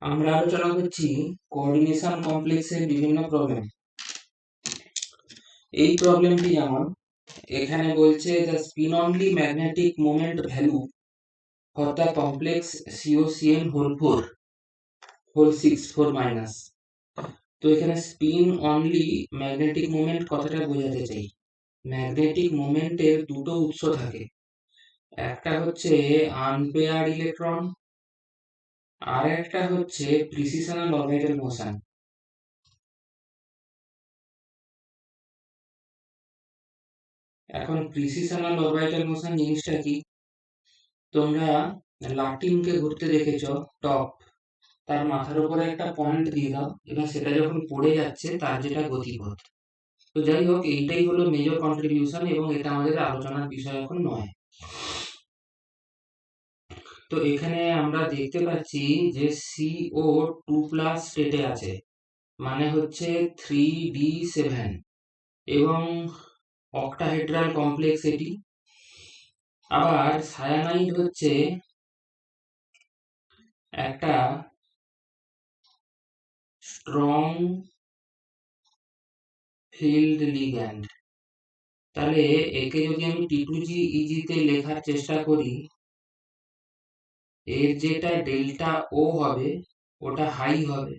আমরা আলোচনা করছি কোঅর্ডিনেশন কমপ্লেক্সের বিভিন্ন প্রবলেম। এই প্রবলেমটি যেমন এখানে বলছে the spin only magnetic moment value for the complex COCN whole 4 whole 6 4 minus. তো এখানে স্পিন অনলি ম্যাগনেটিক মোমেন্ট কথাটা বোঝাতে চাই। ম্যাগনেটিক মোমেন্টের দুটো উৎস থাকে, একটা হচ্ছে আনপেয়ার্ড ইলেকট্রন আর একটা হচ্ছে প্রিসিশনাল অরবিটাল মোশন। এখন প্রিসিশনাল অরবিটাল মোশন জিনিসটা কি? তোমরা লাটিমকে ঘুরতে দেখেছ, টপ তার মাথার উপরে একটা পয়েন্ট দিয়ে দাও, এবার সেটা যখন পড়ে যাচ্ছে তার যেটা গতিপথ। তো যাই হোক, এইটাই হলো মেজর কন্ট্রিবিউশন এবং এটা আমাদের আলোচনার বিষয় এখন নয়। তো এখানে আমরা দেখতে পাচ্ছি যে CO2+ স্টেটে আছে, মানে হচ্ছে 3D7 এবং অক্টাহেড্রাল কমপ্লেক্স এটি। আবার সায়ানাইড হচ্ছে একটা স্ট্রং ফিল্ড লিগ্যান্ড। তাহলে একে যদি আমি T2GEG তে লেখার চেষ্টা করি, এর যেটা ডেল্টা ও হবে ওটা হাই হবে।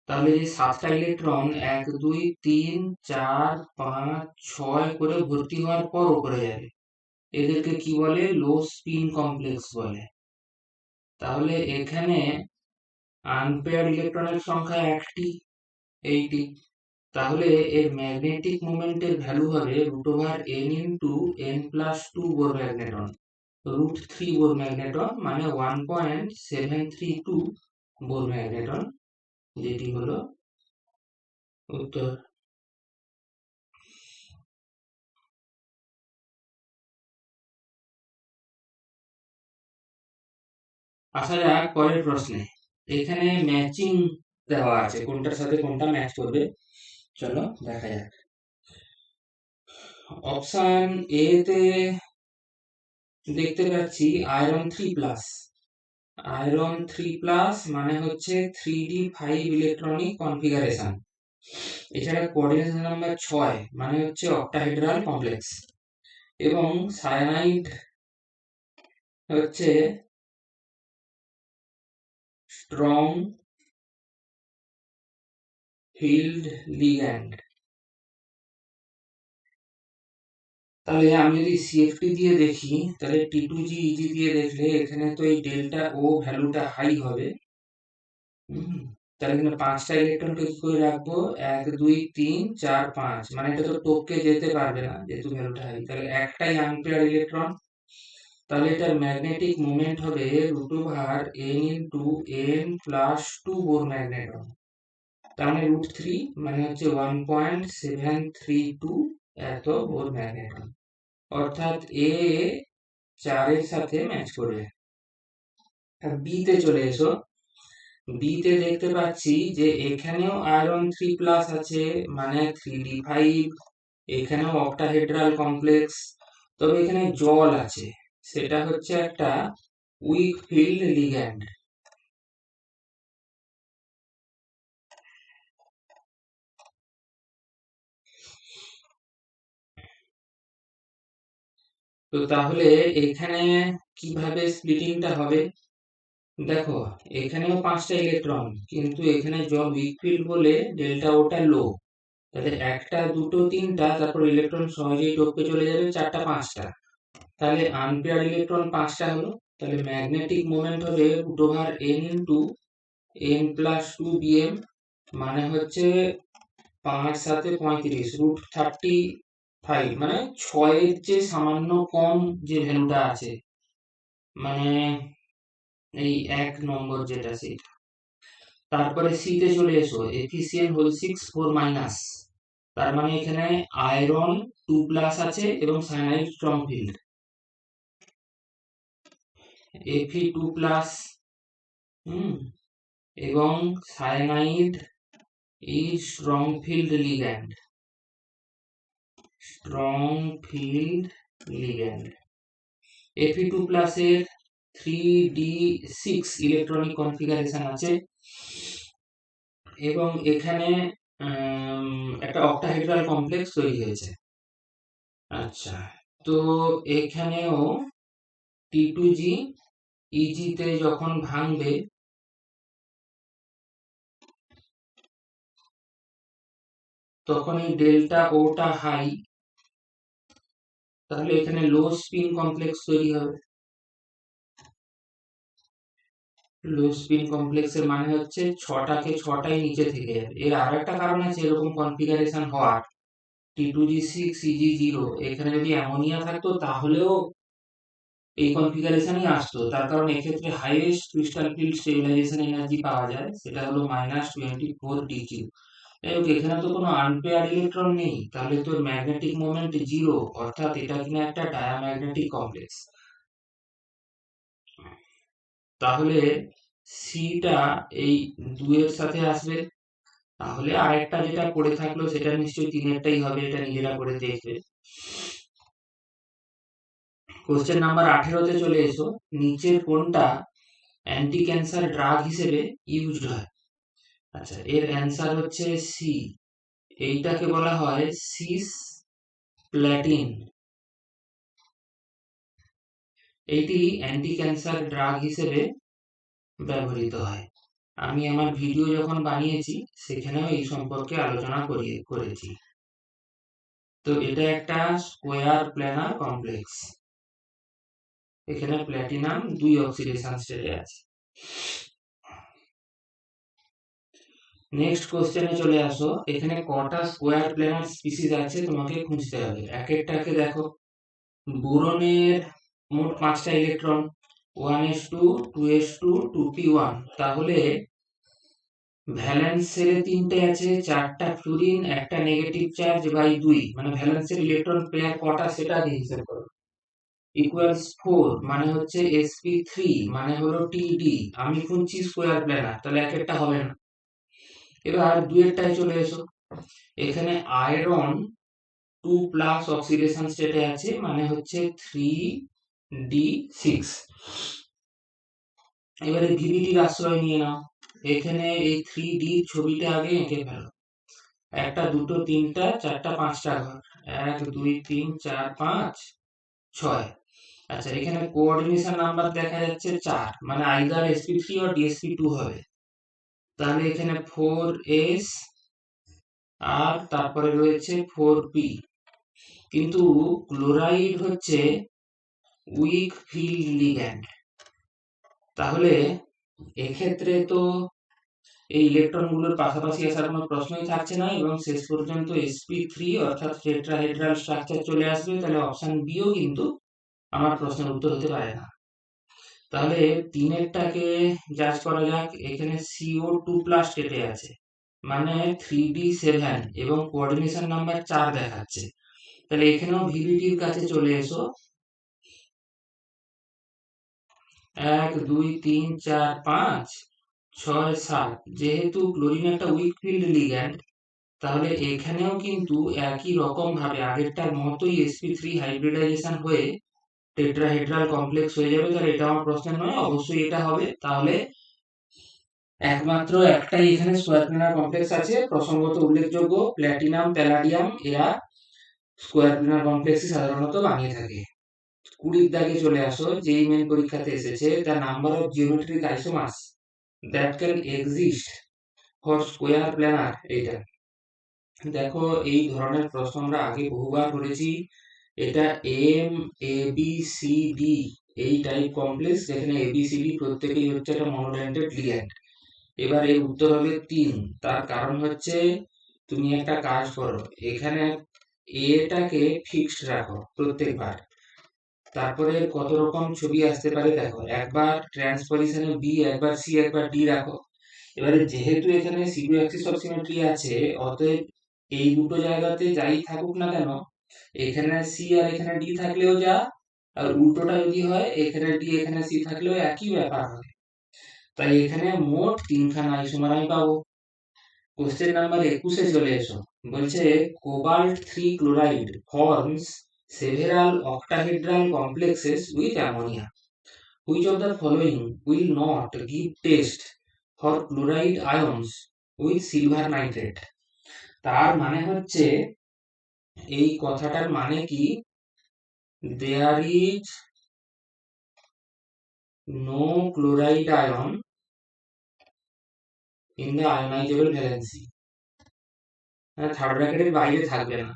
তাহলে যে 7টা ইলেকট্রন 1 2 3 4 5 6 করে ভর্তি হওয়ার পর উপরে যাবে, এদেরকে কি বলে? লো স্পিন কমপ্লেক্স বলে। তাহলে এখানে আনপেয়ার্ড ইলেকট্রনের সংখ্যা একটি, এইটি। তাহলে এর ম্যাগনেটিক মোমেন্টের ভ্যালু হবে √n into n+2 Bohr magneton. √3 Bohr magneton মানে 1.732 বোর ম্যাগনেটন, যেটি হলো উত্তর। আসা যাক পরের প্রশ্নে। এখানে ম্যাচিং দেওয়া আছে, কোনটার সাথে কোনটা ম্যাচ করবে, চলো দেখা যাক। অপশন এ তে দেখতে পাচ্ছি আয়রন 3+। আয়রন 3+ মানে হচ্ছে 3D5 ইলেকট্রনিক কনফিগারেশন। এছাড়া কোঅর্ডিনেশন নাম্বার 6 মানে হচ্ছে অক্টাহেড্রাল কমপ্লেক্স। এবং সায়ানাইড হচ্ছে স্ট্রং ফিল্ড লিগ্যান্ড। তাহলে আমি যদি CFT দিয়ে দেখি, তাহলে T2GEG দিয়ে দেখলে এখানে তো এই ডেল্টা ও ভ্যালুটা হাই হবে। তাহলে এখানে 5টা ইলেকট্রনকে কি করে রাখবো? 1 2 3 4 5, মানে এটা তো টপকে যেতে পারবে না যেহেতু ভ্যালুটা হাই। তাহলে একটাই আনপেয়ার ইলেকট্রন, তাহলে এটার ম্যাগনেটিক মোমেন্ট হবে √n into n+2 Bohr magneton. তার মানে √3 মানে হচ্ছে 1.732 এত বোর ম্যাগনেটন, অর্থাৎ এ 4 এর সাথে ম্যাচ করবে। বি তে চলে এসো। বি তে দেখতে পাচ্ছি যে এখানেও আয়রন 3+ আছে, মানে 3D5। এখানেও অক্টাহেড্রাল কমপ্লেক্স, তবে এখানে জল আছে, সেটা হচ্ছে একটা উইক ফিল্ড লিগ্যান্ড। তো তাহলে এখানে কিভাবে স্প্লিটিংটা হবে? দেখো, এখানেও 5টা ইলেকট্রন, কিন্তু এখানে জল উইক ফিল্ড বলে ডেল্টা ওটা লো। তাহলে 1টা 2টো 3টা, তারপর ইলেকট্রন সহজেই টপকে চলে যাবে 4টা 5টা। তাহলে আনপেয়ার্ড ইলেকট্রন 5টা হলো। তাহলে ম্যাগনেটিক মোমেন্ট হবে √n ইন্টু n+2 bm, মানে হচ্ছে 5 7 35 √35, মানে 6-এর যে সামান্য কম যে ভ্যালুটা আছে, মানে এই 1 নম্বর যেটা সেটা। তারপরে সি তে চলে এসো, এফিসিয়েন্ট হোল 6 4 মাইনাস। তার মানে এখানে আয়রন 2+ আছে এবং সায়ানাইড স্ট্রং ফিল্ড। Fe2+, এবং cyanide is strong field ligand. Strong field ligand. Fe2+ এর 3d6 ইলেকট্রনিক কনফিগারেশন আছে এবং এখানে একটা অক্টাহেড্রাল কমপ্লেক্স তৈরি হয়েছে। আচ্ছা, তো এখানেও T2G EG তে যখন ভাঙবে তখন এই ডেল্টা ওটা হাই, তাহলে এখানে লো স্পিন কমপ্লেক্স তৈরি হবে। লো স্পিন কমপ্লেক্সের মানে হচ্ছে 6টাকে 6টাই নিচে থেকে যাবে। এর আর একটা কারণ আছে এরকম কনফিগারেশন হওয়ার, T2G6 EG0 এখানে যদি অ্যামোনিয়া থাকতো তাহলেও এই কনফিগারেশনই আসতো। তার কারণ এক্ষেত্রে highest crystal field stabilisation energy পাওয়া যায়, সেটা হলো -24 ডিকিউ। যাই হোক, এখানে তো কোনো আনপেয়ার ইলেকট্রন নেই, তাহলে তোর ম্যাগনেটিক মোমেন্ট জিরো, অর্থাৎ এটা কিনা একটা ডায়াম্যাগনেটিক কমপ্লেক্স। তাহলে সিটা এই 2 এর সাথে আসবে, তাহলে আরেকটা যেটা পড়ে থাকলো সেটা নিশ্চয়ই 3-এরটাই হবে, এটা নিজেরা করে দেখবে। কোশ্চেন নাম্বার 18-তে চলে এসো। নিচের কোনটা অ্যান্টি ক্যান্সার ড্রাগ হিসেবে ইউজড হয়? আচ্ছা, এর অ্যান্সার হচ্ছে সি। এইটাকে বলা হয় সিস প্ল্যাটিন। এইটি অ্যান্টি ক্যান্সার ড্রাগ হিসেবে ব্যবহৃত হয়। আমি আমার ভিডিও যখন বানিয়েছি সেখানেও এই সম্পর্কে আলোচনা করেছি। তো এটা একটা স্কোয়ার প্ল্যানার কমপ্লেক্স, এখানে প্ল্যাটিনাম 2 অক্সিডেশন স্টেটে আছে। নেক্সট কোশ্চেনে চলে আসো। এখানে কটা স্কোয়ার প্ল্যানার স্পিসিস আছে তোমাকে খুঁজতে হবে। এক একটাকে দেখো। বোরনের মোট 5টা ইলেকট্রন, 1s2 2s2 2p1। তাহলে ভ্যালেন্স শেলে 3টে আছে, 4টা ফ্লুরিন, একটা নেগেটিভ চার্জ বাই 2, মানে ভ্যালেন্সের ইলেকট্রন পেয়ার কটা সেটা আগে হিসাব করো। ইকুয়ালস 4 মানে হচ্ছে sp3 মানে হলো td। আমি খুঁজছি স্কোয়ার প্ল্যানার, তাহলে এক একটা হবে না। এবার 2-এরটায় চলে এসো। এখানে আয়রন 2+ অক্সিডেশন স্টেটে আছে, মানে হচ্ছে 3d6। এবারে ভিভিটির আশ্রয় নিয়ে নাও। এখানে এই 3d ছবিটা আগে এঁকে ফেলো। 1টা 2টো 3টা 4টা 5টা ঘর, 1 2 3 4 5 6। আচ্ছা, এখানে কোঅর্ডিনেশন নাম্বার দেখা যাচ্ছে 4, মানে আইদার sp3 or dsp2 হবে। তাহলে এখানে 4s আর তারপরে রয়েছে 4p। কিন্তু ক্লোরাইড হচ্ছে উইক ফিল্ড লিগ্যান্ড, তাহলে এক্ষেত্রে তো এই ইলেকট্রনগুলোর পাশাপাশি আসার কোনো প্রশ্নই থাকছে না এবং শেষ পর্যন্ত sp3 অর্থাৎ টেট্রাহেড্রাল স্ট্রাকচার চলে আসবে। তাহলে অপশন বিও কিন্তু আমার প্রশ্নের উত্তর হতে পারে না। তাহলে 3-এরটাকে জাজ করা যাক। এখানে CO2+ কেটে আছে, মানে 3d7 এবং কোঅর্ডিনেশন নাম্বার 4 দেখাচ্ছে। তাহলে এখানেও ভিভিটির কাছে চলে এসো। 1 2 3 4 5 6 7। যেহেতু ক্লোরিন একটা উইক ফিল্ড লিগ্যান্ড, তাহলে এখানেও কিন্তু একই রকম ভাবে আগেরটার মতোই sp3 হাইব্রিডাইজেশন হয়ে টেট্রাহেড্রাল কমপ্লেক্স হয়ে যাবে। তাহলে এটা আমার প্রশ্ন নয়, অবশ্যই এটা হবে। তাহলে একমাত্র একটাই এখানে স্কোয়ার প্ল্যানার কমপ্লেক্স আছে প্রসঙ্গত উল্লেখযোগ্য, প্ল্যাটিনাম প্যালাডিয়াম, এরা স্কোয়ার প্ল্যানার কমপ্লেক্সই সাধারণত বানিয়ে থাকে। 20 দাগে চলে আসো। যেই মেন পরীক্ষাতে এসেছে, the number of geometric isomers that can exist for square planar. এইটা দেখো, এই ধরনের প্রশ্ন আমরা আগে বহুবার করেছি। এটা M A B C D এই টাইপ কমপ্লেক্স, যেখানে ABCD প্রত্যেকেই হচ্ছে একটা মনোডেন্টেড লিগ্যান্ড। এবার এর উত্তর হবে 3। তার কারণ হচ্ছে তুমি একটা কাজ করো, এখানে এটাকে ফিক্সড রাখো প্রত্যেকবার। তারপরে কত রকম ছবি আসতে পারে দেখো। একবার ট্রান্সপোজিশনে বি, একবার সি, একবার ডি রাখো। এবারে যেহেতু এখানে সিডু অ্যাক্সিস অফ সিমেট্রি আছে, অতএব এই দুটো জায়গাতে যাই থাকুক না কেন, এখানে সি আর এখানে ডি থাকলেও যা, আর উল্টোটা যদি হয় এখানে ডি এখানে সি থাকলেও একই ব্যাপার হয়। তাই এখানে মোট 3খানা আইসোমার আমি পাবো। কোশ্চেন নাম্বার 21-এ চলে এসো। বলছে cobalt 3 chloride forms several octahedral complexes with ammonia. Which of the following will not give test for chloride ions with silver nitrate. তার মানে হচ্ছে, এই কথাটার মানে কি, there is no chloride ion in the ionisable valency, third ব্র্যাকেটের বাইরে থাকবে না,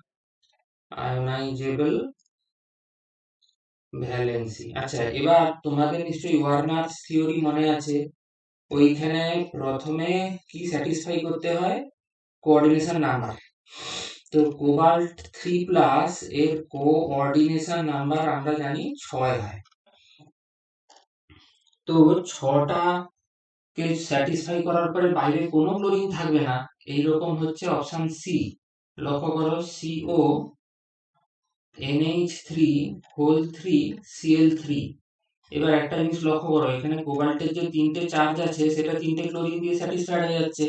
আয়োনাইজেবল ভ্যালেন্সি। আচ্ছা, এবার তোমাদের নিশ্চয়ই ওয়ার্নার্স থিওরি মনে আছে। ওইখানে প্রথমে কি স্যাটিসফাই করতে হয়, কোঅর্ডিনেশন নাম্বার। তো কোবাল্ট 3+ এর কোঅর্ডিনেশন নাম্বার আমরা জানি 6 হয়। তো 6টা কে স্যাটিসফাই করার পরে বাইরে কোনো ক্লোরিন থাকবে না, এইরকম হচ্ছে অপশন সি। লক্ষ্য করো, CO NH3 এবার একটা জিনিস লক্ষ্য করো, এখানে কোবাল্টের যে 3টে চার্জ আছে সেটা 3টে ক্লোরিন দিয়ে স্যাটিসফাইড হয়ে যাচ্ছে,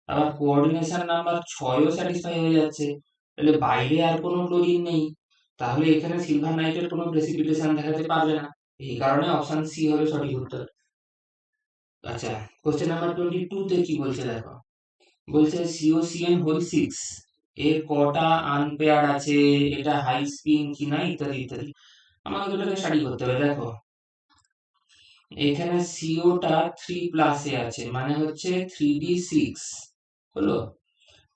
আবার কোঅর্ডিনেশন নাম্বার 6ও স্যাটিসফাই হয়ে যাচ্ছে, তাহলে বাইরে আর কোনো ক্লোরিন নেই, তাহলে এখানে সিলভার নাইট্রেট কোনো প্রেসিপিটেশন দেখাতে পারবে না, এই কারণে অপশন সি হবে সঠিক উত্তর। আচ্ছা, কোশ্চেন নাম্বার 22 তে কি বলছে দেখো, বলছে COCN6 এর কটা আনপেয়ার আছে, এটা হাই স্পিন কিনা, ইত্যাদি ইত্যাদি। আমাকে এটাকে স্টাডি করতে হবে। দেখো, এখানে সিওটা 3+ এ আছে, মানে হচ্ছে 3d6 হলো,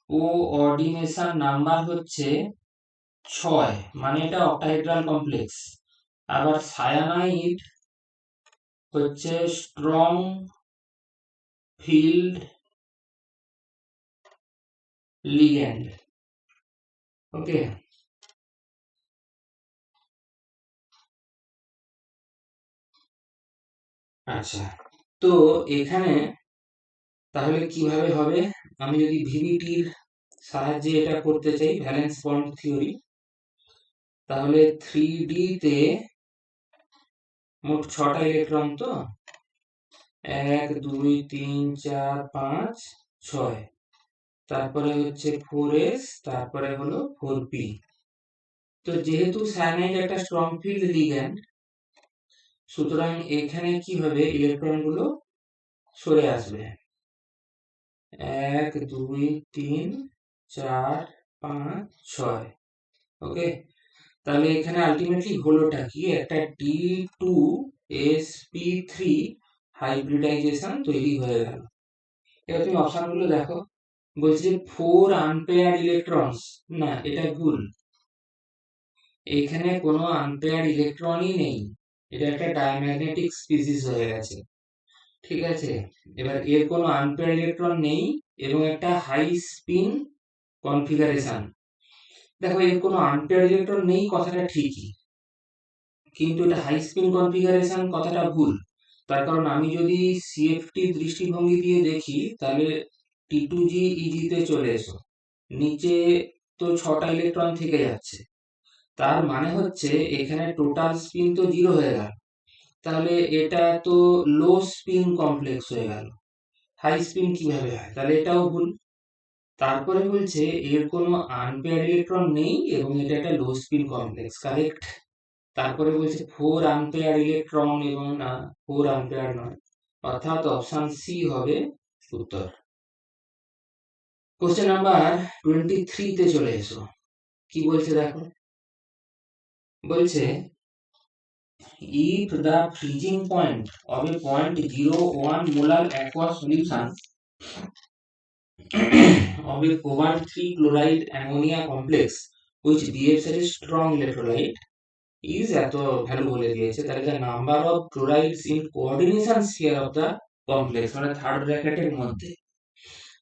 কোঅর্ডিনেশন নাম্বার হচ্ছে 6, মানে এটা অক্টাহেড্রাল কমপ্লেক্স। আবার সায়ানাইড হচ্ছে স্ট্রং ফিল্ড লিগ্যান্ড। ওকে, আচ্ছা, তো এখানে তাহলে কিভাবে হবে, আমি যদি ভিভিটির সাহায্যে এটা করতে চাই, ভ্যালেন্স বন্ড থিওরি, তাহলে 3D তে মোট 6টা ইলেকট্রন, তো 1 2 3 4 5 6, তারপরে হচ্ছে 4s, তারপরে হলো 4p। তো যেহেতু সায়ানাইড একটা স্ট্রং ফিল্ড লিগ্যান্ড, সুতরাং এখানে কি হবে, ইলেকট্রনগুলো সরে আসবে, 1 2 3 4 5 6। ওকে, তাহলে এখানে আলটিমেটলি হলোটা কি, একটা D2sp3 হাইব্রিডাইজেশন তৈরি হয়ে গেল। এবার তুমি অপশনগুলো দেখো, বলছে 4 আনপেয়ার ইলেকট্রনস, না এটা ভুল, এখানে কোনো আনপেয়ার ইলেকট্রনই নেই, এটা একটা ডায়াম্যাগনেটিক স্পিসিস হয়ে গেছে, ঠিক আছে। এবার এর কোনো আনপেয়ার ইলেকট্রন নেই এবং একটা হাই স্পিন কনফিগারেশন। দেখো, এর কোনো আনপেয়ার ইলেকট্রন নেই কথাটা ঠিকই, কিন্তু এটা হাই স্পিন কনফিগারেশন কথাটা ভুল। তার কারণ আমি যদি CFT দৃষ্টিভঙ্গি দিয়ে দেখি, তাহলে T2G তে চলে এসো, নিচে তো 6টা ইলেকট্রন থেকে যাচ্ছে, তার মানে হচ্ছে এখানে টোটাল স্পিন তো 0 হয়ে গেল, তাহলে এটা তো লো স্পিন কমপ্লেক্স হয়ে গেল, হাই স্পিন কিভাবে হয়, তাহলে এটাও ভুল। তারপরে বলছে এর কোনো আনপেয়ার ইলেকট্রন নেই এবং এটা একটা লো স্পিন কমপ্লেক্স, কারেক্ট। তারপরে বলছে 4 আনপেয়ার ইলেকট্রন এবং 4 আনপেয়ার নয়, অর্থাৎ অপশন সি হবে উত্তর। কোশ্চেন নাম্বার 23 তে চলে এসো, কি বলছে দেখো, বলছে if the freezing point of a 0.01 molar aqueous solution of a cobalt 3 chloride ammonia complex which behaves as a strong electrolyte is এত ভ্যালু বলে দিয়েছে, তাহলে the number of chlorides in coordination sphere of the complex, মানে third ব্র্যাকেটের মধ্যে।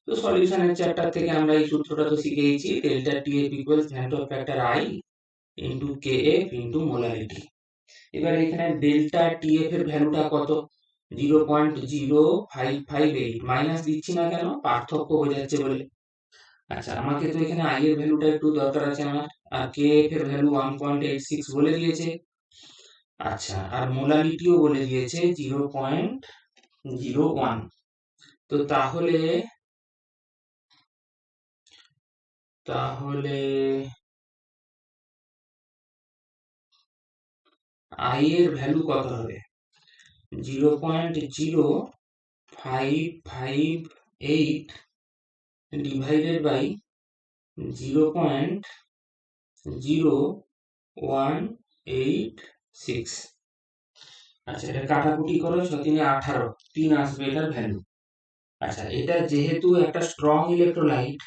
তো সলিউশনের chapter থেকে আমরা এই সূত্রটা তো শিখেইছি, delta TF equals van't factor i into KF into molarity. এবার এখানে ডেল্টা টিএফ এর ভ্যালুটা কত, 0.0558, মাইনাস দিচ্ছি না কেন, পার্থক্য বোঝাচ্ছে বলে। আচ্ছা, আমাকে তো এখানে আই এর ভ্যালুটা একটু দরকার আছে আমার, আর কেএফ এর ভ্যালু 1.86 বলে দিয়েছে। আচ্ছা, আর মোলারিটিও বলে দিয়েছে 0.01। তো তাহলে তাহলে আই এর ভ্যালু কত হবে, 0.0558 ডিভাইডেড বাই 0.0186। আচ্ছা, এটা কাটাকুটি করো, 6×3 = 18, 3 আসবে এটার ভ্যালু। আচ্ছা, এটা যেহেতু একটা স্ট্রং ইলেকট্রোলাইট,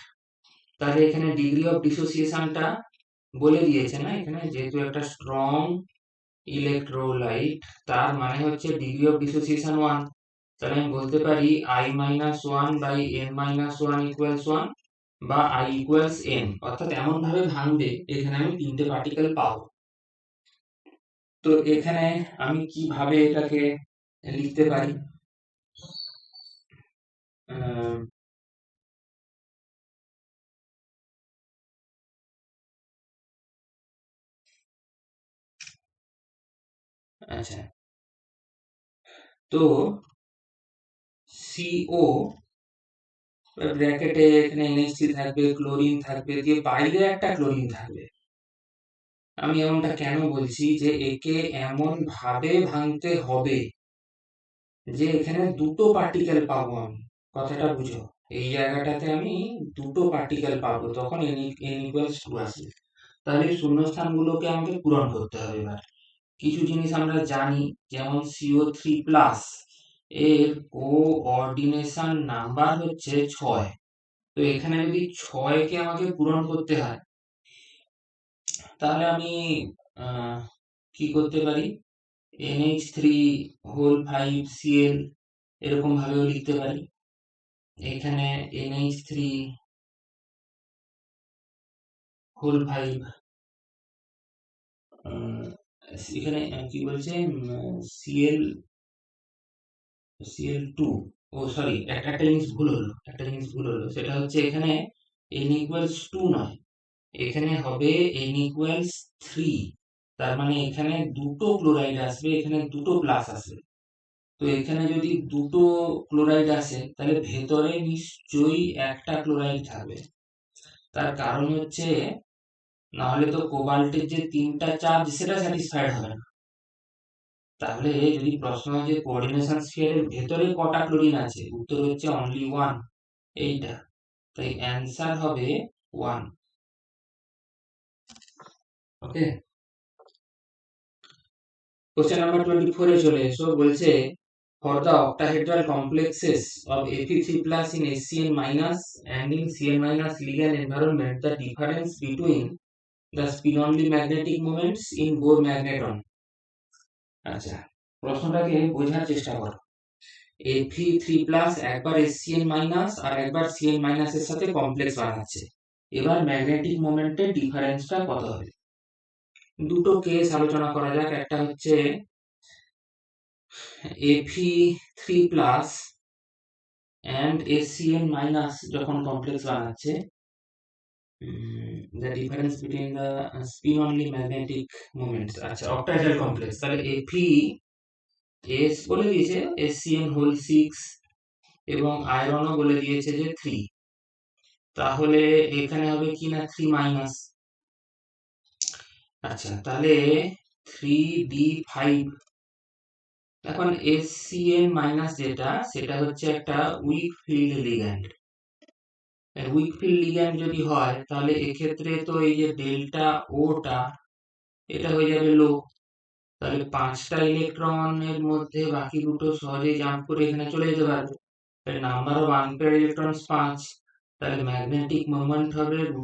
তাহলে এখানে ডিগ্রি অফ ডিসোসিয়েশনটা বলে দিয়েছে না, এখানে যেহেতু একটা স্ট্রং ইলেকট্রোলাইট, তার মানে হচ্ছে ডিগ্রি অফ ডিসোসিয়েশন 1। তাহলে আমি বলতে পারি I-1 × n-1 বা I = n, অর্থাৎ এমন ভাবে ভাঙবে এখানে আমি 3টে পার্টিকেল পাবো। তো এখানে আমি কিভাবে এটাকে লিখতে পারি? আচ্ছা, তো CO ব্র্যাকেটে এখানে NH3 থাকবে, ক্লোরিন থাকবে, দিয়ে বাইরে একটা ক্লোরিন থাকবে। আমি এমনটা কেন বলছি, যে একে এমন ভাবে ভাঙতে হবে যে এখানে দুটো পার্টিকেল পাবো আমি। কথাটা বুঝো, এই জায়গাটাতে আমি দুটো পার্টিকেল পাবো, তখন n=2 আসবে। তাহলে শূন্যস্থানগুলোকে আমাকে পূরণ করতে হবে। এবার কিছু জিনিস আমরা জানি, যেমন CO3+ এর কোঅর্ডিনেশন নাম্বার হচ্ছে 6। তো এখানে যদি 6কে আমাকে পূরণ করতে হয়, তাহলে আমি কি করতে পারি, NH3 5Cl এরকম ভাবেও লিখতে পারি। এখানে NH3 5, এখানে কি বলছে, Cl2, ও সরি, একটা জিনিস ভুল হলো, সেটা হচ্ছে এখানে n=2 নয়, এখানে হবে n=3। তার মানে এখানে দুটো ক্লোরাইড আসবে, এখানে দুটো প্লাস আসবে। তো এখানে যদি দুটো ক্লোরাইড আসে, তাহলে ভেতরে নিশ্চয়ই একটা ক্লোরাইড থাকবে। তার কারণ হচ্ছে, নাহলে তো কোবাল্টের যে 3টা চার্জ, সেটা স্যাটিসফাইড হবে না। তাহলে যদি প্রশ্ন হয় যে কোঅর্ডিনেশন স্ফিয়ারের ভেতরে কটা ক্লোরিন আছে, উত্তর হচ্ছে অনলি 1, এইটা। তাই অ্যান্সার হবে 1। ওকে, কোশ্চেন নাম্বার 24 এ চলে এসো। বলছে, for the octahedral complexes of Fe3+ in HCN- and in Cn- ligand environment, the difference between the spin-only magnetic moments in Bohr magneton। আচ্ছা, প্রশ্নটাকে বোঝার চেষ্টা করো। Fe3+ একবার HCN- আর একবার Cn- এর সাথে কমপ্লেক্স বানাচ্ছে। এবার ম্যাগনেটিক মোমেন্টের ডিফারেন্সটা কত হবে? দুটো কেস আলোচনা করা যাক। একটা হচ্ছে Fe3+ and HCN- যখন কমপ্লেক্স বানাচ্ছে, the difference between the spin only magnetic moments। আচ্ছা, অক্টাহেড্রাল কমপ্লেক্স, তাহলে Fe বলে দিয়েছে HCN6 এবং আয়রনও বলে দিয়েছে যে 3। তাহলে এখানে হবে কি না 3-। আচ্ছা, তাহলে 3d5। এখন HCN- যেটা, সেটা হচ্ছে একটা week field ligand. Week field ligand যদি হয়, তাহলে এক্ষেত্রে তো এই যে ডেল্টা ওটা, এটা হয়ে যাবে লো। তাহলে 5টা ইলেকট্রনের মধ্যে বাকি দুটো সহজেই জাম্প করে এখানে চলে যেতে পারবে। তাহলে নাম্বার অফ আনপেয়ার্ড ইলেকট্রনস 5। তাহলে ম্যাগনেটিক মোমেন্ট হবে √n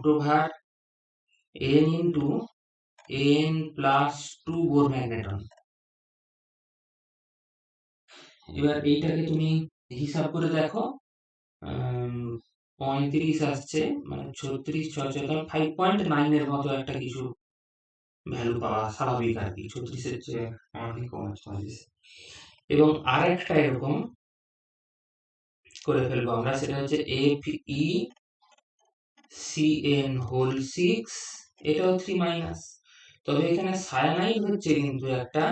× n+2 বোর ম্যাগনেটন। এবার এইটাকে তুমি হিসাব করে দেখো, 35 আসছে, মানে 36, 6, 5.9 এর মতো একটা কিছু ভ্যালু পাওয়া স্বাভাবিক আর কি। 36-এর চেয়ে অনেক কম আছে। এবং আরেকটা এরকম করে ফেলবো আমরা, সেটা হচ্ছে FeCN6, এটাও 3-। তবে এখানে সায়ানাইড হচ্ছে কিন্তু একটা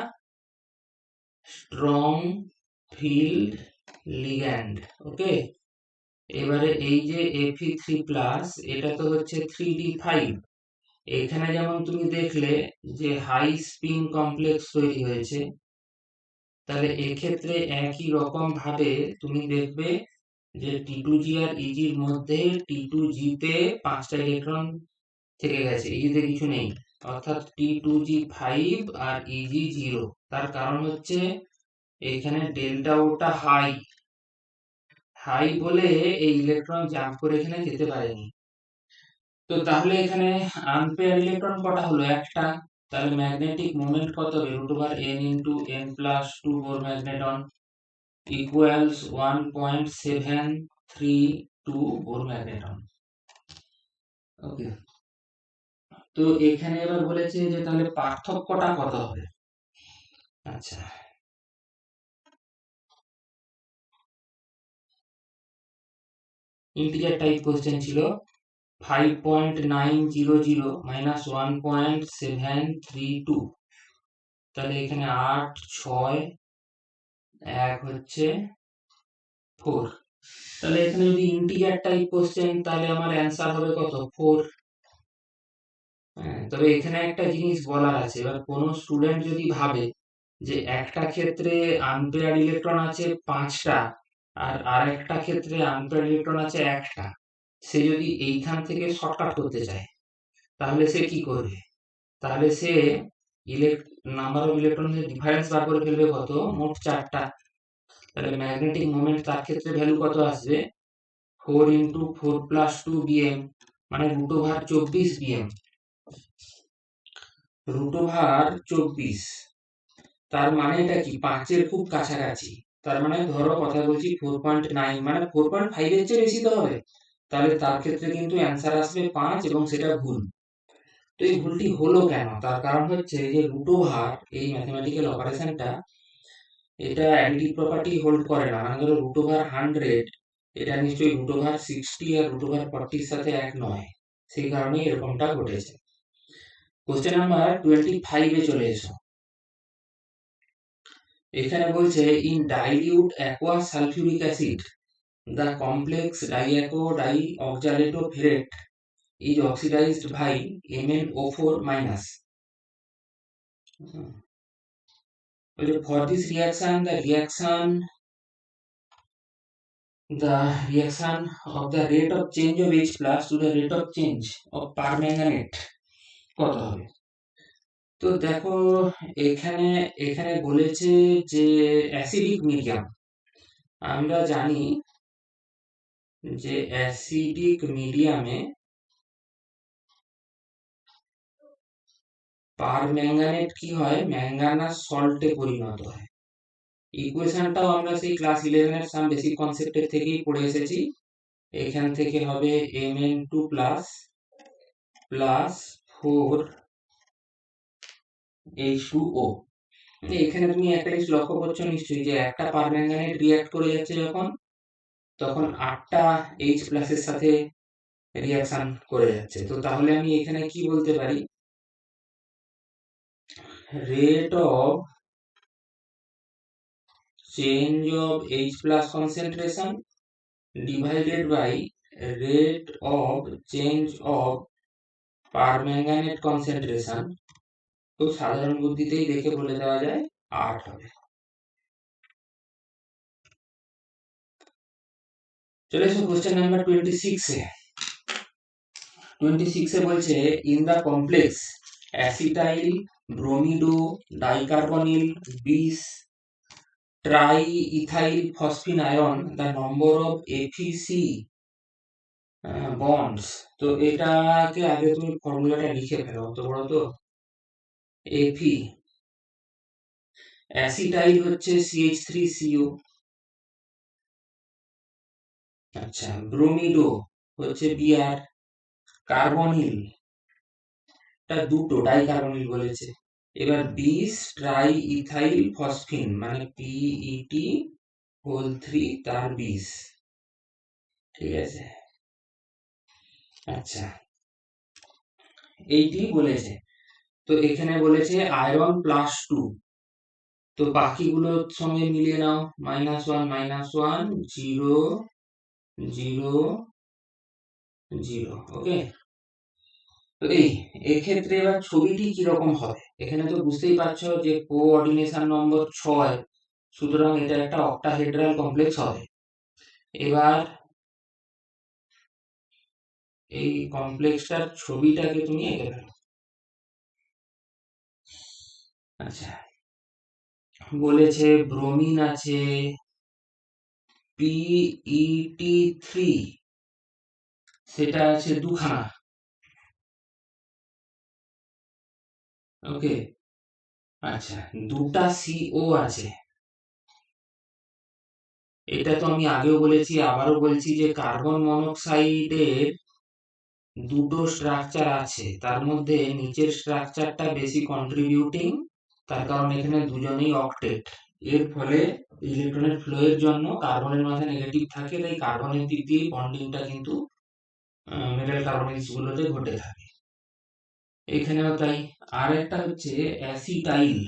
স্ট্রং ফিল্ড লিগ্যান্ড। ওকে, এবারে এই যে Fe3+, এটা তো হচ্ছে 3d5। এখানে যেমন তুমি দেখলে যে হাই স্পিন কমপ্লেক্স তৈরি হয়েছে, তাহলে এক্ষেত্রে একই রকম ভাবে তুমি দেখবে যে T2G আর EG-র মধ্যে T2G তে 5টা ইলেকট্রন থেকে গেছে, EG-তে কিছু নেই, অর্থাৎ T2G 5 আর EG 0। তার কারণ হচ্ছে এখানে ডেল্টা ওটা হাই, হাই বলে এই ইলেকট্রন জাম্প করে এখানে যেতে পারেনি। তো তাহলে এখানে আনপেয়ার ইলেকট্রন কটা হলো? একটা। তাহলে ম্যাগনেটিক মোমেন্ট কত হবে? √n into n plus 2 Bohr magneton equals 1.732 Bohr magneton. Okay, তো এখানে এবার বলেছে যে তাহলে পার্থক্যটা কত হবে। আচ্ছা, ইন্টিজার টাইপ কোশ্চেন ছিল। 5.900 মাইনাস 1.732, তাহলে এখানে 8 6 1 হচ্ছে 4। তাহলে এখানে যদি ইন্টিজার টাইপ কোশ্চেন, তাহলে আমার অ্যান্সার হবে কত? 4। তবে এখানে একটা জিনিস বলার আছে, এবার কোনো স্টুডেন্ট যদি ভাবে যে একটা ক্ষেত্রে আনপেয়ার ইলেকট্রন আছে 5টা আর আরেকটা ক্ষেত্রে আনপেয়ার ইলেকট্রন আছে একটা, সে যদি এইখান থেকে শর্টকাট করতে চায় তাহলে সে কি করবে? তাহলে সে নাম্বার অফ ইলেকট্রনের ডিফারেন্স বার করে ফেলবে কত? মোট 4টা। তাহলে ম্যাগনেটিক মোমেন্ট তার ক্ষেত্রে ভ্যালু কত আসবে? 4 ইন্টু 4 প্লাস 2 বিএম, মানে √24 বিএম, √24। তার মানে এটা কি? 5-এর খুব কাছাকাছি। তার মানে ধরো কথা বলছি 4.9, মানে 4.5 এর চেয়ে বেশি তো হবে। তাহলে তার ক্ষেত্রে কিন্তু অ্যান্সার আসবে 5 এবং সেটা ভুল। তো এই ভুলটি হলো কেন? তার কারণ হচ্ছে যে √, এই ম্যাথমেটিক্যাল অপারেশনটা, এটা অ্যাডিটিভ প্রপার্টি হোল্ড করে না। মানে ধরো √100, এটা নিশ্চয়ই √60 আর √40 সাথে এক নয়, সেই কারণেই এরকমটা ঘটেছে। কোশ্চেন নাম্বার 25-এ চলে এসো। এখানে বলছে in dilute aqueous sulfuric acid the complex diaco-dioxalato-ferrate is oxidized by MnO4 minus. For this reaction, the reaction of the rate of change of H plus to the rate of change of permanganate কত হবে? তো দেখো এখানে এখানে বলেছে যে acidic medium. আমরা জানি যে অ্যাসিডিক মিডিয়ামে পারম্যাঙ্গানেট কি হয়? ম্যাঙ্গানাস সল্টে পরিণত হয়। ইকুয়েশনটাও আমরা সেই ক্লাস 11-এর সাম বেসিক কনসেপ্টের থেকেই পড়ে এসেছি। এখান থেকে হবে Mn2 প্লাস 4H2O। এখানে তুমি একটা জিনিস লক্ষ্য করছো নিশ্চয়ই, যে একটা পারম্যাঙ্গানেট রিঅ্যাক্ট করে যাচ্ছে যখন, তখন 8টা H প্লাসের সাথে রিঅ্যাকশন করে যাচ্ছে। তো তাহলে আমি এখানে কি বলতে পারি? Rate of change of H plus concentration divided by rate of change of permanganate concentration, খুব সাধারণ বুদ্ধিতেই দেখে বলে দেওয়া যায় 8 হবে। চলে এসো কোশ্চেন নাম্বার 26-এ। 26-এ বলছে in the complex acetyl bromido dicarbonyl bis tri ethyl phosphine iron the number of FeC bonds. তো এটাকে আগে তুমি ফর্মুলাটা লিখে ফেলো, অত বড় তো। Fe, অ্যাসিটাইল হচ্ছে CH3CO। আচ্ছা, ব্রোমিডো হচ্ছে Br, কার্বনিল টা দুটো, ডাইকার্বনিল বলেছে। এবার বিস ট্রাই ইথাইল ফসফিন মানে PET3 তার বিস, ঠিক আছে। আচ্ছা, এইটি বলেছে। তো এখানে বলেছে আয়রন +2, তো বাকিগুলোর সঙ্গে মিলিয়ে নাও, -1 -1 0 0 0। ওকে, তো এক্ষেত্রে এবার ছবিটি কিরকম হবে? এখানে তো বুঝতেই পারছো যে কোঅর্ডিনেশন নম্বর 6 সুতরাং এটা একটা অক্টাহেড্রাল কমপ্লেক্স হবে। এবার এই কমপ্লেক্সটার ছবিটাকে তুমি এঁকে ফেলো। আচ্ছা, বলেছে ব্রোমিন আছে PET3, সেটা আছে দুখানা। ওকে, আচ্ছা, দুটা CO আছে। এটা তো আমি আগেও বলেছি, আবারও বলছি যে কার্বন মনোক্সাইডের দুটো স্ট্রাকচার আছে, তার মধ্যে নিচের স্ট্রাকচারটা বেশি কন্ট্রিবিউটিং, তার কারণ এখানে দুজনেই অক্টেট। এর ফলে ইলেকট্রনের ফ্লো এর জন্য কার্বনের মাঝে নেগেটিভ থাকে, তাই কার্বনের দিক দিয়ে বন্ডিংটা কিন্তু মেটাল কার্বনেটস গুলোতে ঘটে থাকে। এখানেও তাই। আর একটা হচ্ছে অ্যাসিটাইল।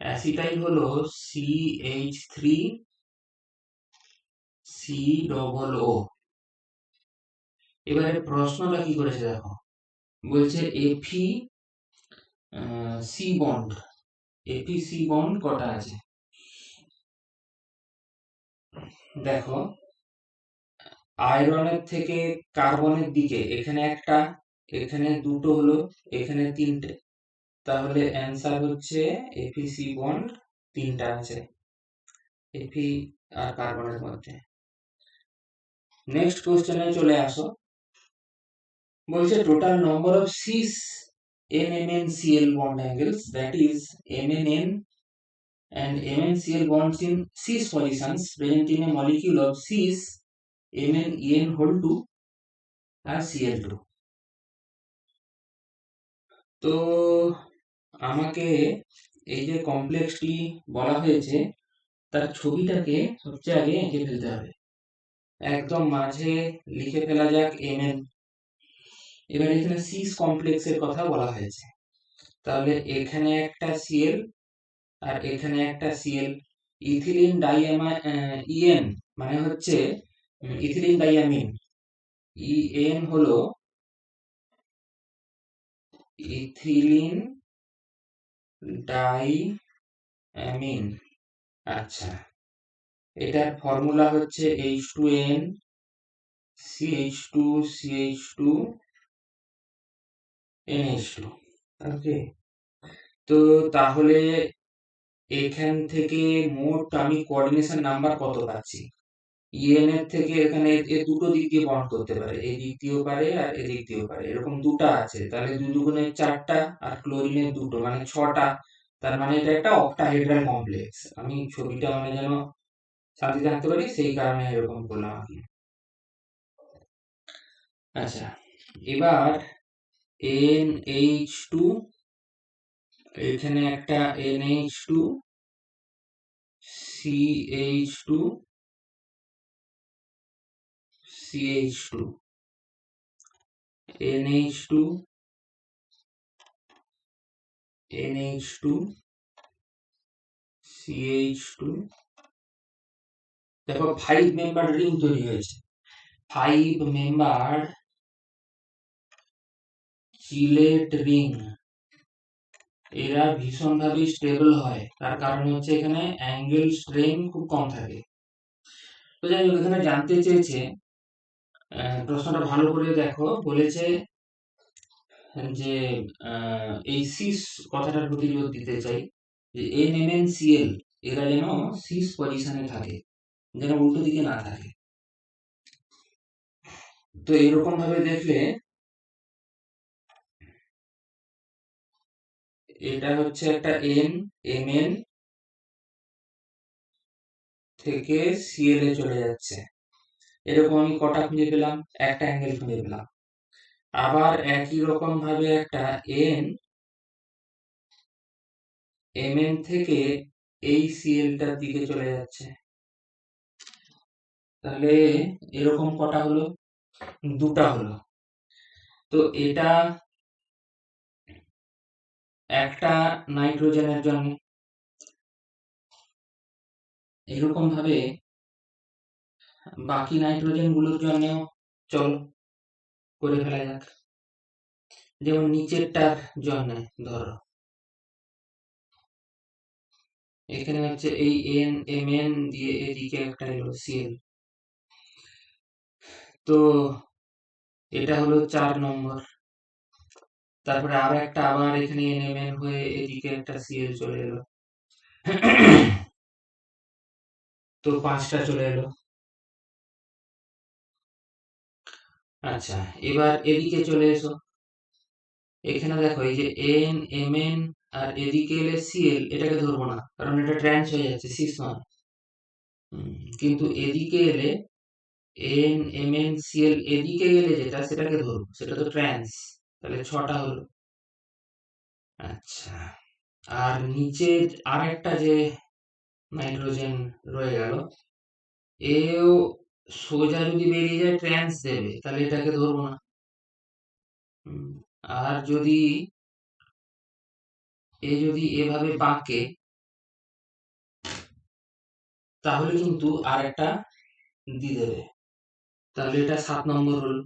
অ্যাসিটাইল হলো CH3COO। এবারে প্রশ্নটা কি করেছে দেখো, বলছে Fe বন্ড, Fe বন্ড কটা আছে। দেখো, আয়রনের থেকে কার্বনের দিকে এখানে একটা, এখানে দুটো হলো, এখানে তিনটে, তাহলে অ্যান্সার হচ্ছে Fe বন্ড তিনটা আছে Fe আর কার্বনের মধ্যে। নেক্সট কোশ্চেনে চলে আসো। বলছে total number of cis NMnCl bond angles, that is MnN and MnCl bonds in cis positions present in a molecule of cis MnEn whole 2 R Cl2। তো আমাকে এই যে কমপ্লেক্সটি বলা হয়েছে তার ছবিটাকে সবচেয়ে আগে এঁকে ফেলতে হবে। একদম মাঝে লিখে ফেলা যাক Mn। এবার এখানে সিস কমপ্লেক্সের কথা বলা হয়েছে, তাহলে এখানে একটা Cl আর এখানে একটা Cl। ইথিলিন EN মানে হচ্ছে ইথিলিন ডাইয়ামিন। EN হলো ইথিলিন ডাইয়ামিন। আচ্ছা, এটার ফর্মুলা হচ্ছে H2N CH2 CH2 NH2। ওকে, তো তাহলে এখান থেকে মোট আমি কোঅর্ডিনেশন নাম্বার কত পাচ্ছি। EN এর থেকে এখানে এর দুটো দিক দিয়ে বন্ড করতে পারে, এই দিক দিয়েও পারে আর এদিক দিয়েও পারে, এরকম দুটা আছে, তাহলে দুই দুগুণে চারটা, আর ক্লোরিনের দুটো মানে ছটা। তার মানে এটা একটা অক্টাহেড্রাল কমপ্লেক্স। আমি ছবিটা মানে যেন শান্তিতে আঁকতে পারি, সেই কারণে এরকম করলাম আর কি। আচ্ছা, এবার NH2, এখানে একটা NH2 CH2 CH2 NH2 NH2 CH2। দেখো 5 মেম্বার রিং তৈরি হয়েছে, 5 মেম্বার চিলেট রিং। এরা ভীষণভাবে স্টেবল হয়, তার কারণ হচ্ছে এখানে অ্যাঙ্গেল স্ট্রেন খুব কম থাকে। তো যাই হোক, এখানে জানতে চেয়েছে, প্রশ্নটা ভালো করে দেখো, বলেছে যে এই সিস কথাটার প্রতি জোর দিতে চাই, যে NMnCl এরা যেন সিস পজিশনে থাকে, যেন উল্টো দিকে না থাকে। তো এরকম ভাবে দেখলে এটা হচ্ছে একটা Mn থেকে Cl এ চলে যাচ্ছে, এরকম আমি কটা খুঁজে পেলাম, একটা অ্যাঙ্গেল খুঁজে পেলাম। আবার একই রকম ভাবে একটা Mn থেকে এই Cl টার দিকে চলে যাচ্ছে, তাহলে এরকম কটা হলো, দুটা হলো। তো এটা একটা নাইট্রোজেনের জন্য, এরকম ভাবে বাকি নাইট্রোজেন গুলোর জন্যও চলো করে ফেলা যাক। যেমন নিচেরটার জন্য ধরো এখানে হচ্ছে এই এন এম এন দিয়ে এদিকে একটা এলো সিএল, তো এটা হলো 4 নম্বর। তারপরে আর একটা আবার এখানে এন এম এন হয়ে এদিকে একটা সিএল চলে এলো। তো 5টা চলে এলো। আচ্ছা, এবার এদিকে চলে এসো। এখানে দেখো এই যে এন এম এন আর এদিকে এলে সিএল, এটাকে ধরবো না কারণ এটা ট্রান্স হয়ে যাচ্ছে, 6 নয়। কিন্তু এদিকে এলে এন এম এন সিএল, এদিকে গেলে যেটা সেটাকে ধরবো, সেটা তো ট্রান্স, তাহলে 6টা হলো। আচ্ছা, আর নিচে আর একটা যে নাইট্রোজেন রয়ে গেল, এও সোজা যদি বেরিয়ে যায় ট্রান্স দেবে, তাহলে এটাকে ধরবো না। হুম, আর যদি যদি এভাবে বাঁকে, তাহলে কিন্তু আর একটা দিয়ে দেবে, তাহলে এটা 7 নম্বর হলো।